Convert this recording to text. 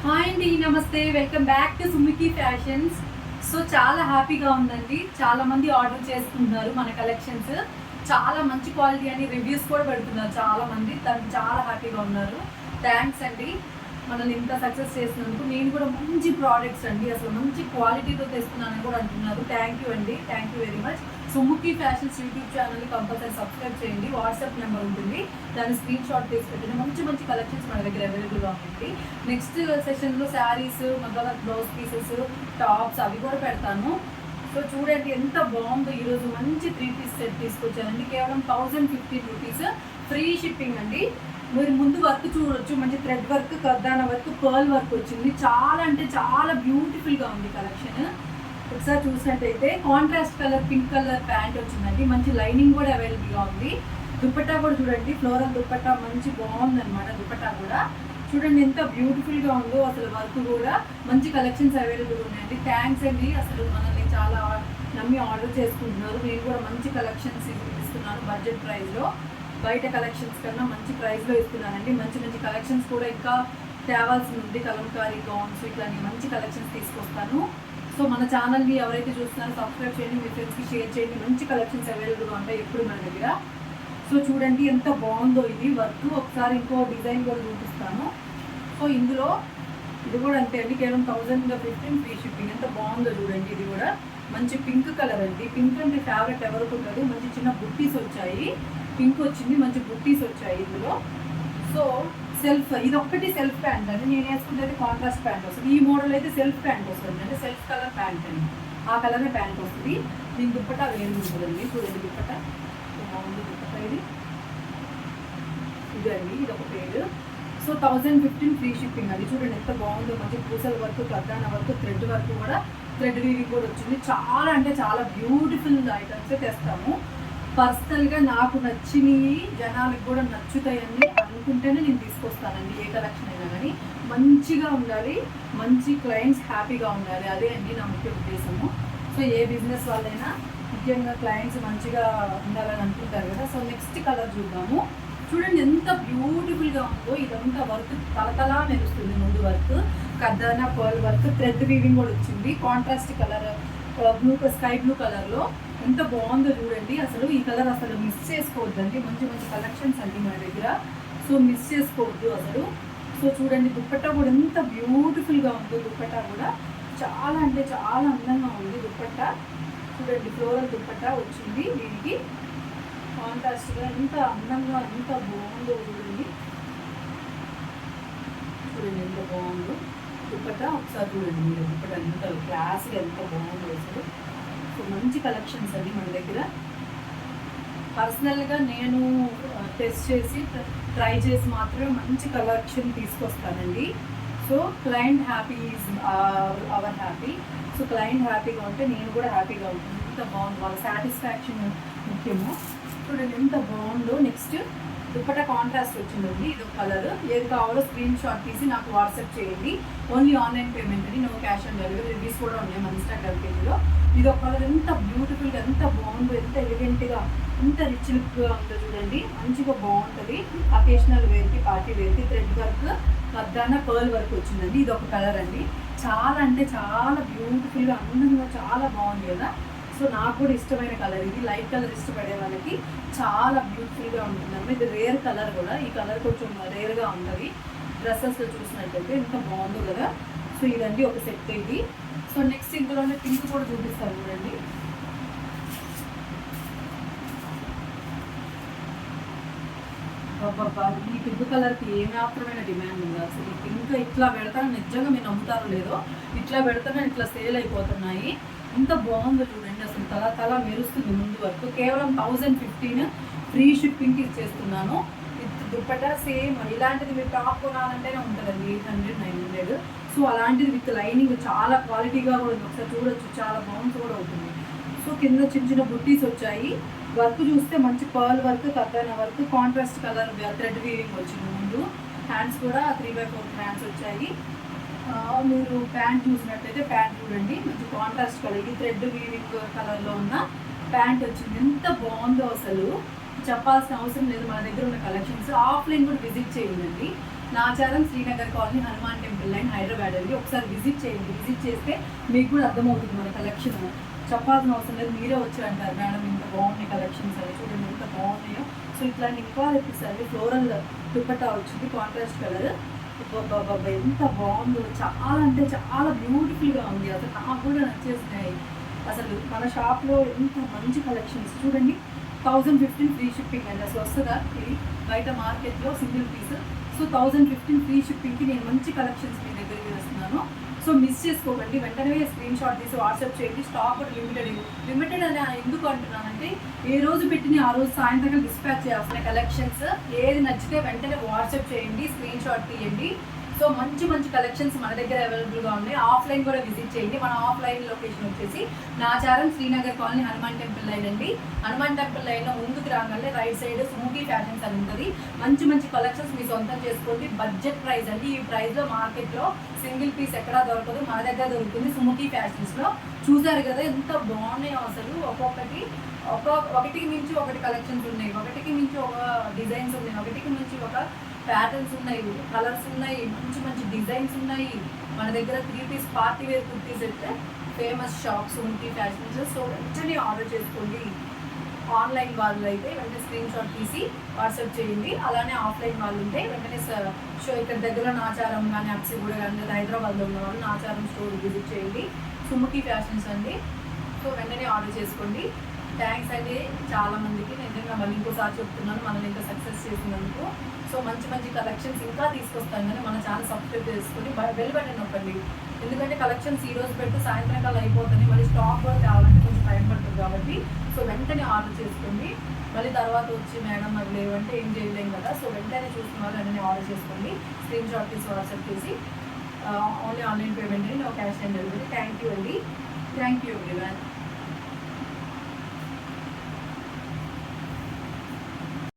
Hi అండి, నమస్తే, welcome back to Sumiki fashions. So చాలా హ్యాపీగా ఉందండి. చాలా మంది ఆర్డర్ చేసుకుంటున్నారు మన కలెక్షన్స్. చాలా మంచి క్వాలిటీ అని రివ్యూస్ కూడా పెడుతున్నారు చాలా మంది. దానికి చాలా హ్యాపీగా ఉన్నారు. థ్యాంక్స్ అండి మనల్ని ఇంత సక్సెస్ చేసినందుకు. నేను కూడా మంచి ప్రోడక్ట్స్ అండి, అసలు మంచి క్వాలిటీతో తెస్తున్నానని కూడా అంటున్నారు. థ్యాంక్ యూ అండి, thank you very much. Sumukhi fashions YouTube ఛానల్ని కంపల్సరీ సబ్స్క్రైబ్ చేయండి. వాట్సాప్ నెంబర్ ఉంటుంది, దాన్ని స్క్రీన్ షాట్ తీసి పెట్టండి. మంచి మంచి కలెక్షన్స్ మన దగ్గర అవైలబుల్గా ఉంటుంది. నెక్స్ట్ సెషన్లో శారీస్, మగ్గ బ్లౌజ్ పీసెస్, టాప్స్ అవి కూడా పెడతాను. సో చూడండి ఎంత బాగుందో. ఈరోజు మంచి 3 పీస్ సెట్ తీసుకొచ్చానండి. కేవలం 1015 రూపీస్, ఫ్రీ షిప్పింగ్ అండి. మీరు ముందు వర్క్ చూడొచ్చు, మంచి thread work, kardana work, pearl work వచ్చింది. చాలా అంటే చాలా బ్యూటిఫుల్గా ఉంది కలెక్షన్. ఒకసారి చూసినట్టయితే contrast colour pink colour pant వచ్చిందండి. మంచి లైనింగ్ కూడా అవైలబుల్గా ఉంది. దుపట్టా కూడా చూడండి, ఫ్లోరల్ దుపట్టా మంచి బాగుందన్నమాట. దుపట్టా కూడా చూడండి ఎంత బ్యూటిఫుల్గా ఉందో. అసలు వర్క్ కూడా మంచి కలెక్షన్స్ అవైలబుల్ ఉన్నాయండి. థ్యాంక్స్ అండి, అసలు మనల్ని చాలా నమ్మి ఆర్డర్ చేసుకుంటున్నారు. నేను కూడా మంచి కలెక్షన్స్ ఇస్తున్నాను బడ్జెట్ ప్రైస్లో. బయట కలెక్షన్స్ కన్నా మంచి ప్రైస్లో ఇస్తున్నానండి. మంచి మంచి కలెక్షన్స్ కూడా ఇంకా తేవాల్సి ఉంది. కలంకారీ గౌన్స్ ఇట్లాంటి మంచి కలెక్షన్స్ తీసుకొస్తాను. సో మన ఛానల్ని ఎవరైతే చూస్తున్నారో సబ్స్క్రైబ్ చేయండి, మీ ఫ్రెండ్స్కి షేర్ చేయండి. మంచి కలెక్షన్స్ అవైలబుల్గా ఉంటాయి ఎప్పుడు మన దగ్గర. సో చూడండి ఎంత బాగుందో ఇది వర్క్. ఒకసారి ఇంకో డిజైన్ కూడా చూపిస్తాను. సో ఇందులో ఇది కూడా అంతే అండి, కేవలం 1015 ఫ్రీ షిప్పింగ్. ఎంత బాగుందో చూడండి. ఇది కూడా మంచి పింక్ కలర్ అండి. పింక్ అంటే ఫేవరెట్ ఎవరికి ఉంటుంది. మంచి చిన్న బుట్టీస్ వచ్చాయి, పింక్ వచ్చింది, మంచి బుట్టీస్ వచ్చాయి ఇందులో. సో సెల్ఫ్, ఇది ఒక్కటి సెల్ఫ్ ప్యాంట్ అండి. నేను వేసుకుంటే కాంట్రాస్ట్ ప్యాంట్ వస్తుంది. ఈ మోడల్ అయితే సెల్ఫ్ ప్యాంట్ వస్తుంది, అంటే సెల్ఫ్ కలర్ ప్యాంట్ అండి. ఆ కలరే ప్యాంట్ వస్తుంది. దీని దుప్పట్టా వేరు ఉంటుందండి. చూడండి దుప్పట్టా బాగుంది. దుప్పట్టా ఇది అండి, ఇది ఒక పేరు. సో 1015 ఫ్రీ షిప్పింగ్ అండి. చూడండి ఎంత బాగుందో. మంచి పూసల work, kardana work, thread work కూడా, థ్రెడ్ వీవింగ్ కూడా వచ్చింది. చాలా అంటే చాలా బ్యూటిఫుల్ ఐటమ్స్ తెస్తాము. పర్సనల్గా నాకు నచ్చినవి జనాలకు కూడా నచ్చుతాయని అనుకుంటేనే నేను తీసుకొస్తానండి. ఏ కలెక్షన్ అయినా కానీ మంచిగా ఉండాలి, మంచి క్లయింట్స్ హ్యాపీగా ఉండాలి. అదే అండి నా ముఖ్య ఉద్దేశము. సో ఏ బిజినెస్ వాళ్ళైనా ముఖ్యంగా క్లయింట్స్ మంచిగా ఉండాలని అనుకుంటారు కదా. సో నెక్స్ట్ కలర్ చూద్దాము. చూడండి ఎంత బ్యూటిఫుల్గా ఉందో. ఇదంతా వర్క్ తలతలా మెరుస్తుంది. ముందు work kardana pearl work, thread weaving కూడా వచ్చింది. Contrast colour blue, sky blue కలర్లో ఎంత బాగుందో చూడండి. అసలు ఈ కలర్ అసలు మిస్ చేసుకోవద్దండి. మంచి మంచి కలెక్షన్స్ అండి మన దగ్గర. సో మిస్ చేసుకోవద్దు అసలు. సో చూడండి దుప్పట్టా కూడా ఎంత బ్యూటిఫుల్గా ఉందో. దుప్పట్టా కూడా చాలా అంటే చాలా అందంగా ఉంది. దుప్పట్టా చూడండి, ఫ్లోరల్ దుప్పట్టా వచ్చింది. దీనికి కాంట్రాస్ట్గా ఎంత అందంగా ఎంత బాగుందో చూడండి. చూడండి ఎంత బాగుందో దుపట్టా. ఒకసారి చూడండి మీరు, దుపట్టా ఎంత క్లాస్గా ఎంత బాగుందో అసలు. సో మంచి కలెక్షన్స్ అండి మన దగ్గర. పర్సనల్గా నేను టెస్ట్ చేసి ట్రై చేసి మాత్రమే మంచి కలెక్షన్ తీసుకొస్తానండి. So client happy is our happy. So client హ్యాపీగా ఉంటే నేను కూడా హ్యాపీగా ఉంటుంది. ఎంత బాగుంది, వాళ్ళ సాటిస్ఫాక్షన్ ముఖ్యము. చూడండి ఎంత బాగుందో. నెక్స్ట్ దుపట్టా కాంట్రాస్ట్ వచ్చిందండి. ఇది ఒక కలర్. ఏది కావాలో స్క్రీన్ షాట్ తీసి నాకు వాట్సాప్ చేయండి. ఓన్లీ ఆన్లైన్ పేమెంట్ అండి, no cash on delivery. Reviews కూడా ఉన్నాయి మన ఇన్స్టాగ్రామ్ పేజ్లో. ఇది ఒక కలర్. ఎంత బ్యూటిఫుల్గా ఎంత బాగుందో, ఎంత ఎలిగెంట్గా, ఎంత రిచ్ లుక్గా ఉందో చూడండి. మంచిగా బాగుంటుంది. అకేషనల్ వేర్కి, పార్టీ వేర్కి. Thread work, kardana pearl work వచ్చిందండి. ఇది ఒక కలర్ అండి. చాలా అంటే చాలా బ్యూటిఫుల్గా అందంగా చాలా బాగుంది కదా. సో నాకు కూడా ఇష్టమైన కలర్ ఇది. లైట్ కలర్ ఇష్టపడే వాళ్ళకి చాలా బ్యూటిఫుల్గా ఉంటుందన్నమాట. ఇది రేర్ కలర్ కూడా. ఈ కలర్ కొంచెం రేర్గా ఉంటుంది. డ్రెస్సెస్లో చూసినట్టయితే ఎంత బాగుందో కదా. సో ఇదండి ఒక సెట్ ఇది. సో నెక్స్ట్ ఇందులోనే పింక్ కూడా చూపిస్తాను చూడండి. బాబా, ఈ పింక్ కలర్కి ఏమాత్రమైన డిమాండ్ ఉంది అసలు. ఈ పింక్ ఇట్లా పెడతాను, నిజంగా మీరు నమ్ముతారో లేదో, ఇట్లా పెడతాను ఇట్లా సేల్ అయిపోతున్నాయి. ఎంత బాగుందో చూడండి. అసలు తల మెరుస్తుంది ముందు వరకు. కేవలం 1015 ఫ్రీ షిప్పింగ్కి ఇచ్చేస్తున్నాను. దుప్పట్టా సేమ్ ఇలాంటిది మీరు టాప్ కొనాలంటేనే ఉంటుందండి 800, 900. సో అలాంటిది విత్ లైనింగ్ చాలా క్వాలిటీగా కూడా ఉంది. ఒకసారి చూడొచ్చు, చాలా బాగుంది కూడా అవుతుంది. సో కింద చిన్న చిన్న బుట్టీస్ వచ్చాయి. వర్క్ చూస్తే మంచి pearl work, kardana work, contrast colour thread weaving వచ్చింది ముందు. హ్యాండ్స్ కూడా 3/4 హ్యాండ్స్ వచ్చాయి. మీరు ప్యాంట్ చూసినట్టయితే ప్యాంట్ చూడండి, మంచి కాంట్రాస్ట్ కలర్. ఇది థ్రెడ్ వీవింగ్ కలర్లో ఉన్న ప్యాంట్ వచ్చింది. ఎంత బాగుందో అసలు చెప్పాల్సిన అవసరం లేదు. మన దగ్గర ఉన్న కలెక్షన్స్ ఆఫ్లైన్ కూడా విజిట్ చేయండి. Nacharam Srinagar colony Hanuman temple line Hyderabad అండి. ఒకసారి విజిట్ చేయండి. విజిట్ చేస్తే మీకు కూడా అర్థమవుతుంది మన కలెక్షన్. చెప్పాల్సిన అవసరం లేదు, మీరే వచ్చి అంటారు మేడం ఇంత బాగున్నాయి కలెక్షన్స్ అని. చూడండి ఎంత బాగున్నాయో. సో ఇట్లాంటి ఇంకా తెప్పిస్తారు. ఫ్లోరల్ దుపట్టా వచ్చింది కాంట్రాస్ట్ కలర్. బాబా ఎంత బాగుందో, చాలా అంటే చాలా బ్యూటిఫుల్గా ఉంది. అసలు నాకు కూడా నచ్చేసినాయి. అసలు మన షాప్లో ఎంత మంచి కలెక్షన్స్ చూడండి. 1015 ఫ్రీ షిప్పింగ్ అండి. అసలు వస్తుందా ఇది బయట మార్కెట్లో సింగిల్ పీస్. సో 1015 ఫ్రీ షిప్పింగ్కి నేను మంచి కలెక్షన్స్ మీ దగ్గరికి వేస్తున్నాను. సో మిస్ చేసుకోకండి, వెంటనే స్క్రీన్ షాట్ తీసి వాట్సాప్ చేయండి. స్టాక్ కూడా లిమిటెడ్ అని ఎందుకు అంటున్నానంటే ఏ రోజు పెట్టిన ఆ రోజు సాయంత్రం డిస్పాచ్ చేయాల్సిన కలెక్షన్స్. ఏది నచ్చితే వెంటనే వాట్సాప్ చేయండి, స్క్రీన్ షాట్ తీయండి. సో మంచి మంచి కలెక్షన్స్ మన దగ్గర అవైలబుల్గా ఉన్నాయి. ఆఫ్లైన్ కూడా విజిట్ చేయండి. మన ఆఫ్లైన్ లొకేషన్ వచ్చేసి Nacharam Srinagar colony Hanuman temple line అండి. హనుమాన్ టెంపుల్ లైన్లో ముందుకు రాగానే రైట్ సైడ్ సుముఖీ ఫ్యాషన్స్ అని ఉంటుంది. మంచి మంచి కలెక్షన్స్ మీ సొంతం చేసుకోండి. బడ్జెట్ ప్రైస్ అండి. ఈ ప్రైస్లో మార్కెట్లో సింగిల్ పీస్ ఎక్కడా దొరకదు, మన దగ్గర దొరుకుతుంది సుముఖీ ఫ్యాషన్స్లో. చూసారు కదా ఎంత బాగున్నాయో అసలు. ఒకటికి మించి ఒకటి కలెక్షన్స్ ఉన్నాయి, ఒకటికి మించి ఒక డిజైన్స్ ఉన్నాయి, ఒకటికి మించి ఒక ప్యాటర్న్స్ ఉన్నాయి, కలర్స్ ఉన్నాయి, మంచి మంచి డిజైన్స్ ఉన్నాయి. మన దగ్గర 3 పీస్ పార్టీ వేర్ కుర్తీస్ అయితే ఫేమస్ షాప్ సుముఖీ ఫ్యాషన్స్. సో వెంటనే ఆర్డర్ చేసుకోండి. ఆన్లైన్ వాళ్ళు అయితే వెంటనే స్క్రీన్ షాట్ తీసి వాట్సాప్ చేయండి. అలానే ఆఫ్లైన్ వాళ్ళు ఉంటే వెంటనే షో ఇక్కడ దగ్గర నాచారం కానీ అప్సిగూడ కానీ లేదా హైదరాబాద్లో ఉన్న వాళ్ళు నాచారం స్టోర్ విజిట్ చేయండి. సుముఖీ ఫ్యాషన్స్ అండి. సో వెంటనే ఆర్డర్ చేసుకోండి. థ్యాంక్స్ అండి చాలా మందికి. నిజంగా మళ్ళీ ఇంకోసారి చెప్తున్నాను, మనల్ని ఇంకా సక్సెస్ చేసినందుకు. సో మంచి మంచి కలెక్షన్స్ ఇంకా తీసుకొస్తాను, కానీ మన ఛానల్ సబ్స్క్రైబ్ చేసుకొని బెల్ బటన్ నొక్కండి. ఎందుకంటే కలెక్షన్స్ ఈ రోజు పెడితే సాయంత్రం కాలం అయిపోతుంది, మళ్ళీ స్టాక్ కూడా కావాలంటే కొంచెం టైం పడుతుంది కాబట్టి. సో వెంటనే ఆర్డర్ చేసుకోండి. మళ్ళీ తర్వాత వచ్చి మేడం అవి లేవంటే ఏం చేయలేం కదా. సో వెంటనే చూసిన వాళ్ళు వెంటనే ఆర్డర్ చేసుకోండి. స్క్రీన్ షాట్ తీసి వాట్సాప్ చేసి ఓన్లీ ఆన్లైన్ పేమెంట్ అండి, no cash on delivery. Thank you అండి. Thank you everyone.